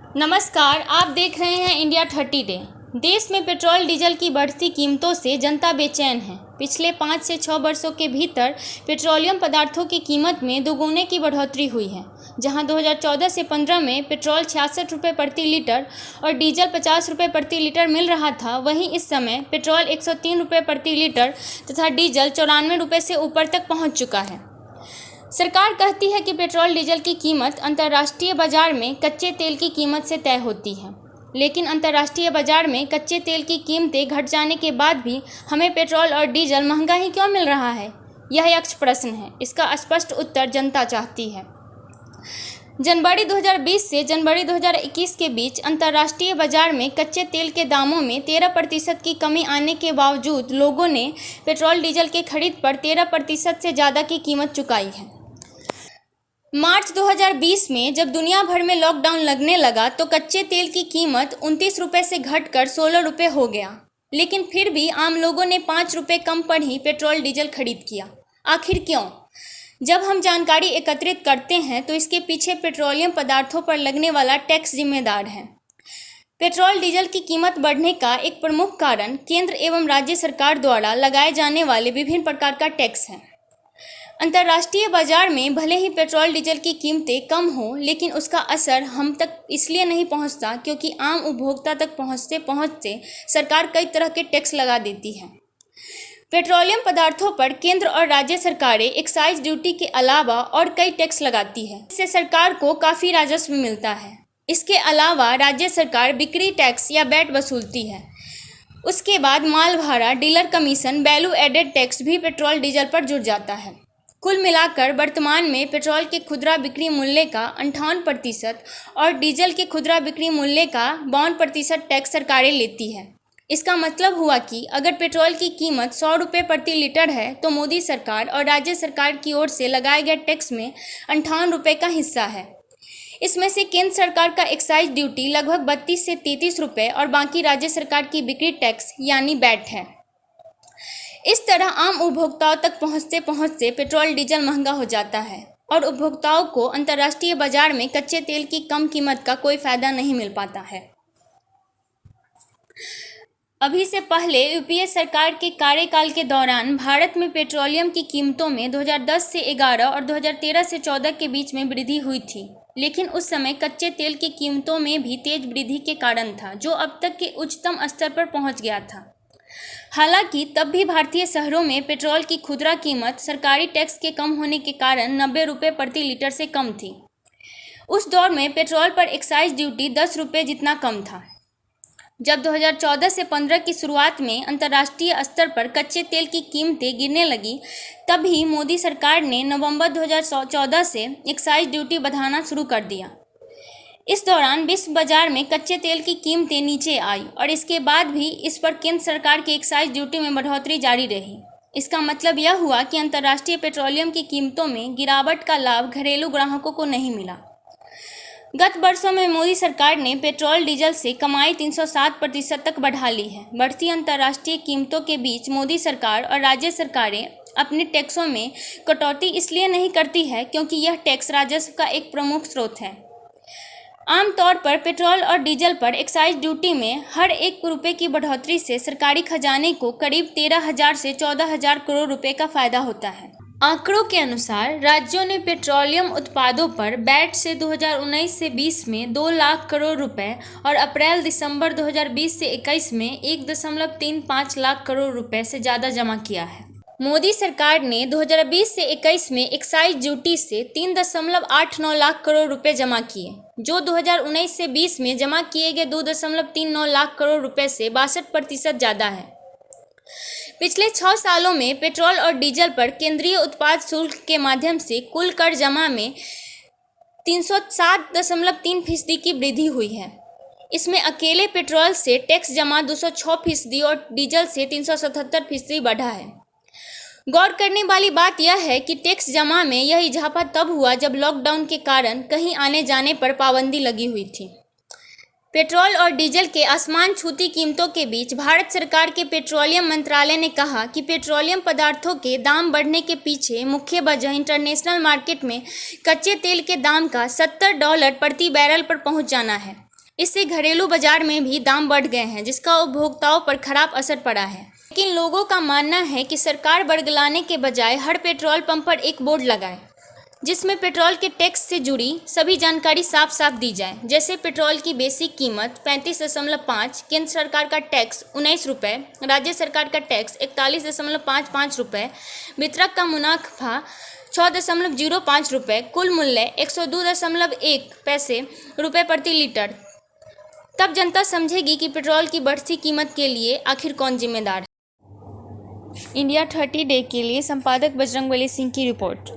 नमस्कार, आप देख रहे हैं इंडिया 30 डे। देश में पेट्रोल डीजल की बढ़ती कीमतों से जनता बेचैन है। पिछले 5 से 6 वर्षों के भीतर पेट्रोलियम पदार्थों की कीमत में दोगुने की बढ़ोतरी हुई है। जहां 2014 से 15 में पेट्रोल 66 रुपये प्रति लीटर और डीजल 50 रुपये प्रति लीटर मिल रहा था, वहीं इस समय पेट्रोल 103 रुपये प्रति लीटर तथा डीजल 94 रुपये से ऊपर तक पहुँच चुका है। सरकार कहती है कि पेट्रोल डीजल की कीमत अंतर्राष्ट्रीय बाजार में कच्चे तेल की कीमत से तय होती है, लेकिन अंतर्राष्ट्रीय बाजार में कच्चे तेल की कीमतें घट जाने के बाद भी हमें पेट्रोल और डीजल महंगा ही क्यों मिल रहा है? यह एक प्रश्न है। इसका स्पष्ट उत्तर जनता चाहती है। जनवरी 2020 से जनवरी 2021 के बीच अंतर्राष्ट्रीय बाजार में कच्चे तेल के दामों में 13% की कमी आने के बावजूद लोगों ने पेट्रोल डीजल के खरीद पर 13% से ज़्यादा की कीमत चुकाई है। मार्च 2020 में जब दुनिया भर में लॉकडाउन लगने लगा तो कच्चे तेल की कीमत 29 रुपये से घटकर 16 रुपये हो गया, लेकिन फिर भी आम लोगों ने 5 रुपये कम पर ही पेट्रोल डीजल खरीद किया। आखिर क्यों? जब हम जानकारी एकत्रित करते हैं तो इसके पीछे पेट्रोलियम पदार्थों पर लगने वाला टैक्स जिम्मेदार है। पेट्रोल डीजल की कीमत बढ़ने का एक प्रमुख कारण केंद्र एवं राज्य सरकार द्वारा लगाए जाने वाले विभिन्न प्रकार का टैक्स है। अंतर्राष्ट्रीय बाजार में भले ही पेट्रोल डीजल की कीमतें कम हों, लेकिन उसका असर हम तक इसलिए नहीं पहुंचता क्योंकि आम उपभोक्ता तक पहुंचते पहुंचते सरकार कई तरह के टैक्स लगा देती है। पेट्रोलियम पदार्थों पर केंद्र और राज्य सरकारें एक्साइज ड्यूटी के अलावा और कई टैक्स लगाती है। इससे सरकार को काफ़ी राजस्व मिलता है। इसके अलावा राज्य सरकार बिक्री टैक्स या वैट वसूलती है। उसके बाद माल भाड़ा, dealer commission, value added tax भी पेट्रोल डीजल पर जुड़ जाता है। कुल मिलाकर वर्तमान में पेट्रोल के खुदरा बिक्री मूल्य का 58% और डीजल के खुदरा बिक्री मूल्य का 52% टैक्स सरकारें लेती है। इसका मतलब हुआ कि अगर पेट्रोल की कीमत 100 रुपये प्रति लीटर है तो मोदी सरकार और राज्य सरकार की ओर से लगाए गए टैक्स में 58 रुपये का हिस्सा है। इसमें से केंद्र सरकार का एक्साइज ड्यूटी लगभग 32 से 33 रुपये और बाकी राज्य सरकार की बिक्री टैक्स यानी वैट है। इस तरह आम उपभोक्ताओं तक पहुंचते पहुंचते पेट्रोल डीजल महंगा हो जाता है और उपभोक्ताओं को अंतर्राष्ट्रीय बाजार में कच्चे तेल की कम कीमत का कोई फायदा नहीं मिल पाता है। अभी से पहले यूपीए सरकार के कार्यकाल के दौरान भारत में पेट्रोलियम की कीमतों में 2010 से 11 और 2013 से 14 के बीच में वृद्धि हुई थी, लेकिन उस समय कच्चे तेल की कीमतों में भी तेज वृद्धि के कारण था, जो अब तक के उच्चतम स्तर पर पहुंच गया था। हालांकि तब भी भारतीय शहरों में पेट्रोल की खुदरा कीमत सरकारी टैक्स के कम होने के कारण 90 रुपये प्रति लीटर से कम थी। उस दौर में पेट्रोल पर एक्साइज ड्यूटी 10 रुपये जितना कम था। जब 2014 से 15 की शुरुआत में अंतर्राष्ट्रीय स्तर पर कच्चे तेल की कीमतें गिरने लगी, तभी मोदी सरकार ने नवंबर 2014 से एक्साइज ड्यूटी बढ़ाना शुरू कर दिया। इस दौरान विश्व बाजार में कच्चे तेल की कीमतें नीचे आई और इसके बाद भी इस पर केंद्र सरकार की एक्साइज ड्यूटी में बढ़ोतरी जारी रही। इसका मतलब यह हुआ कि अंतर्राष्ट्रीय पेट्रोलियम की कीमतों में गिरावट का लाभ घरेलू ग्राहकों को नहीं मिला। गत वर्षों में मोदी सरकार ने पेट्रोल डीजल से कमाई 307% तक बढ़ा ली है। बढ़ती अंतर्राष्ट्रीय कीमतों के बीच मोदी सरकार और राज्य सरकारें अपने टैक्सों में कटौती इसलिए नहीं करती है क्योंकि यह टैक्स राजस्व का एक प्रमुख स्रोत है। आमतौर पर पेट्रोल और डीजल पर एक्साइज ड्यूटी में हर 1 रुपये की बढ़ोतरी से सरकारी खजाने को करीब 13,000 से 14,000 करोड़ रुपए का फायदा होता है। आंकड़ों के अनुसार राज्यों ने पेट्रोलियम उत्पादों पर वैट से 2019 से 20 में 2 लाख करोड़ रुपए और अप्रैल-दिसंबर 2020 से 21 में 1.35 लाख करोड़ रुपए से ज़्यादा जमा किया है। मोदी सरकार ने 2020 से 21 में एक्साइज ड्यूटी से 3.89 लाख करोड़ रुपए जमा किए, जो 2019 से 20 में जमा किए गए 2.39 लाख करोड़ रुपए से 62% ज़्यादा है। पिछले 6 सालों में पेट्रोल और डीजल पर केंद्रीय उत्पाद शुल्क के माध्यम से कुल कर जमा में 307.3% की वृद्धि हुई है। इसमें अकेले पेट्रोल से टैक्स जमा 206% और डीजल से 377% बढ़ा है। गौर करने वाली बात यह है कि टैक्स जमा में यह इजाफा तब हुआ जब लॉकडाउन के कारण कहीं आने जाने पर पाबंदी लगी हुई थी। पेट्रोल और डीजल के आसमान छूती कीमतों के बीच भारत सरकार के पेट्रोलियम मंत्रालय ने कहा कि पेट्रोलियम पदार्थों के दाम बढ़ने के पीछे मुख्य वजह इंटरनेशनल मार्केट में कच्चे तेल के दाम का $70 प्रति बैरल पर पहुंच जाना है। इससे घरेलू बाजार में भी दाम बढ़ गए हैं, जिसका उपभोक्ताओं पर खराब असर पड़ा है। लेकिन लोगों का मानना है कि सरकार बरगलाने के बजाय हर पेट्रोल पंप पर एक बोर्ड लगाए, जिसमें पेट्रोल के टैक्स से जुड़ी सभी जानकारी साफ साफ दी जाए। जैसे पेट्रोल की बेसिक कीमत 35.5, केंद्र सरकार का टैक्स 19 रुपये, राज्य सरकार का टैक्स 41.55 रुपये, वितरक का मुनाफा 6.05 रुपये, कुल मूल्य 102.1 रुपये प्रति लीटर। तब जनता समझेगी कि पेट्रोल की बढ़ती कीमत के लिए आखिर कौन जिम्मेदार है। इंडिया 30 डे के लिए संपादक बजरंगबली सिंह की रिपोर्ट।